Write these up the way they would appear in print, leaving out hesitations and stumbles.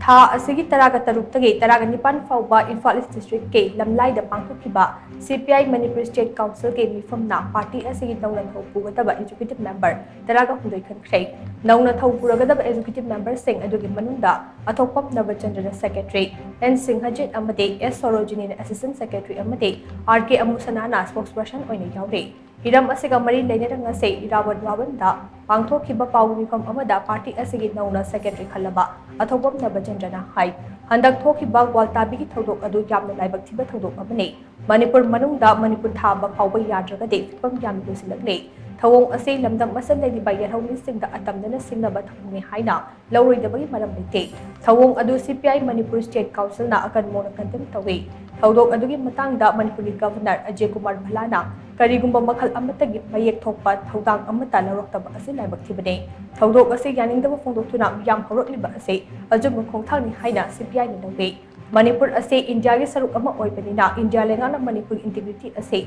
था असिगी तरागा तरुक्तगे तरागा निपान फाउबा Imphal east district के लमलाई the पांगथोक-खिबा CPI Manipur State Council के मीफम ना पार्टी असिगी नौना थौ पुगदबा एग्जीक्यूटिव मेंबर तरागा हुंदोई खनख्रे नौना थौ पुरगदबा एग्जीक्यूटिव मेंबर सिंह अदुगी मनुंदा अथोकपम नबचंद्र सेक्रेटरी एन सिंघाजित अमदे एस सोरोजिनी असिस्टेंट सेक्रेटरी अमदे RK अमुसना ना स्पोक्सपर्सन ओइने यावरे हिरम असिगा मरी लेनेरंग असे इरावत वावनदा पांगथोक-खिबा पाउ मीफम अमदा पार्टी असिगी नौना सेक्रेटरी खलबा अथोकपम नबचंद्रना हाई हंदक थोखिबा ग्वालताबीगी थौदोक अदु यामना लाइबक थिबा थौदोक अमने मणिपुर मनुंगदा मणिपुर थाबा फाउबा याद्रगदे फिपम यामना लोसिलकले थवोंग असे लमदम मसल लेलिबा यरहौमी सिंगदा अतमदना सिंगनबा थौने हाइना लौरोइदबगी मरम लेते थवोंग अदु CPI Manipur State Council ना अकन मोना कंटेम तवे थौदोक अदुगी मतंगदा मणिपुरी गवर्नर अजय कुमार भलाना करीगुंबा मखल अमतगी मयेक थोकपा थौदांग अमता लौरक्तबा असे लाइबक थिबने थौदोक असे यानिंगदबा फोंदोक्तुना मियाम हौरक्लिबा असे अजुम खोंथांगनि हाइना CPI ना लौवे मणिपुर असे इंडिया के सरुक अमा ओइबनिना इंडिया लेंगाना मणिपुर इंटीग्रिटी असे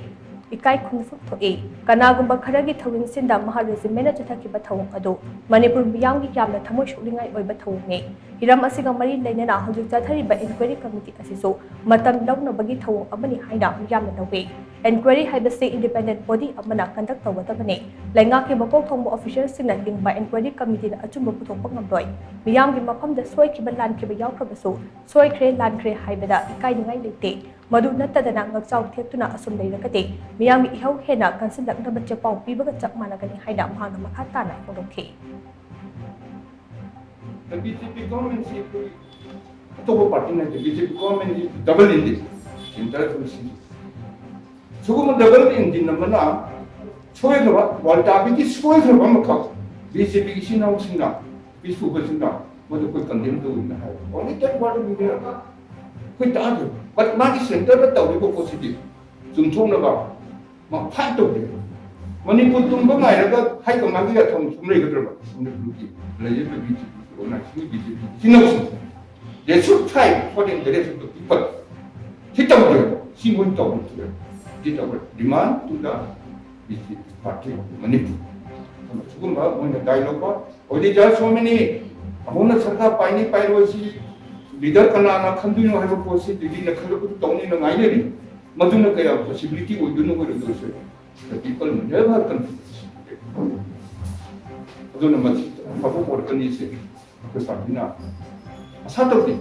इकाई खुनफुक थोए कनागुंबा खरगी थौरिंग सिंदा महा रेजिमेंट चथकिबा थौंग अदो मणिपुर मियामगी यामना थमोय सुलिंगाई ओइबा थौंगे हिरम असिगा मरी लेनेना हौजिक चथरिबा इंक्वायरी कमिटी असिसो मतम लौनबगी थौंग अमनि हाइना मियामना लौवे इंक्वायरी हाइबसे इंडिपेंडेंट बॉडी अमना कंडक्ट तौगदबने लेंगाके मकोक थौंग ऑफिशियल सिंगना लिंबा इंक्वायरी कमिटी ना अचुंबा पुथोकपा ngамloi मियामगी मफमदा सोयखिबा लानखिबा यावखबसो सोयख्रे लानख्रे हाइबदा इकाई निंगाई लेते मधु नत्तदना ngakchau thektuna asum leiragade miyam ihau hena kansilaknaba chapau pibaga chak managani haina mahana makha tana phorokhe the BJP government is to party na the BJP government is double in this intervention sugum double in din namana choyga walta bi soyga bamaka BJP ki sinau singa bisu ko singa modu ko condemn to in ha only that what we there कोई ताज but मागी centre में तौरी को positive जुम थोंग ना मा fight तो दे मणिपुर तुम को मायरा का हाई को मागी का थोंग सुन रही कर रहा मणिपुर की लेजे पे बीजेपी को ना सी बीजेपी सिनोस they should fight for the interest of the people hit out दे सी मोन तो they hit out demand to the BJP party Manipur सुगम बा मोन डायलॉग को ओदे जा सो मेनी अमोना सरकार पाइनी पाइरोसी लीडर कना ना खंदुनो है पोसी दिली न खलबु तौनी न गाइलेरी मधुन कया पॉसिबिलिटी ओइदुनो को दोसे द पीपल नेवर कंफ्यूज अदुन मछि फबो पोरकनी से पार्टीना असातोती